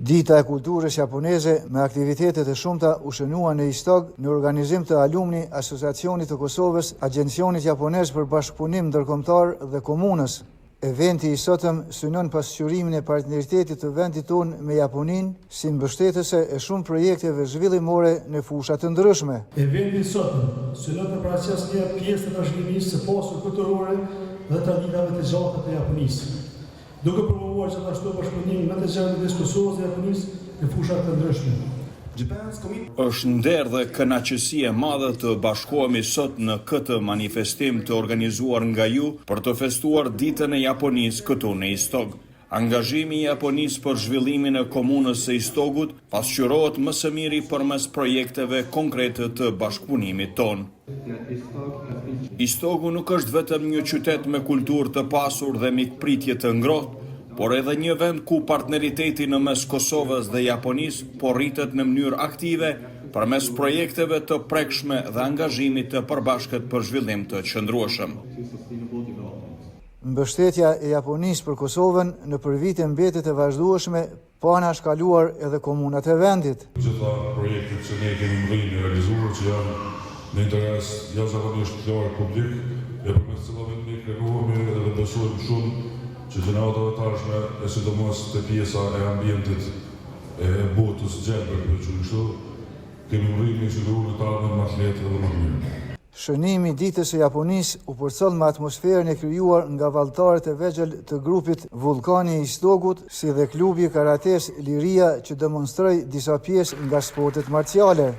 Dita e kulturës japoneze me aktivitetet e shumta u shënua në Istog në organizim të alumni Asociacionit të Kosovës, Agjencionit Japonez për Bashkëpunim Ndërkombëtar dhe Komunës. Eventi i sotëm synon pasqyrimin e partneritetit të vendit tonë me Japoninë si mbështetëse e shumë projekteve zhvillimore në fusha të ndryshme. Eventi i sotëm synon të paraqesë pjesë të bashkëpunisë së pasur kulturore dhe traditave të gjata të Japonisë, duke promovuar gjithashtu bashkëpunimin me të gjerë midis Kosovës dhe Japonisë në fusha të ndryshme. Është nder dhe kënaqësi e madhe të bashkohemi sot në këtë manifestim të organizuar nga ju për të festuar ditën e Japonisë këtu në Istog. Angazhimi i Japonisë për zhvillimin e komunës së Istogut pasqyrohet më së miri përmes projekteve konkrete të bashkëpunimit tonë. Istogu nuk është vetëm një qytet me kulturë të pasur dhe mikpritje të ngrohtë, por edhe një vend ku partneriteti në mes Kosovës dhe Japonisë po rritet në mënyrë aktive përmes projekteve të prekshme dhe angazhimit të përbashkët për zhvillim të qëndrueshëm. Mbështetja e Japonisë për Kosovën në vite mbetet e vazhdueshme, pa na shkaluar edhe komunat e vendit. Gjitha projektet që ne kemi mbërrinë realizuar që janë në interes jashtëzakonisht të publik, e përmes cilave ne kërkohemi dhe vendosojmë shumë që gjeneratave të ardhshme, e sidomos të pjesa e ambientit e botës gjelbër, kemi mbërrinë një sigurur të ardhmen më të lehtë dhe më të mirë. Shënimi ditës së Japonisë u përcoll me atmosferën e krijuar nga vallëtarët e vegjël të grupit Vullkani i Istogut, si dhe klubi karates Liria që demonstroi disa pjesë nga sportet marciale.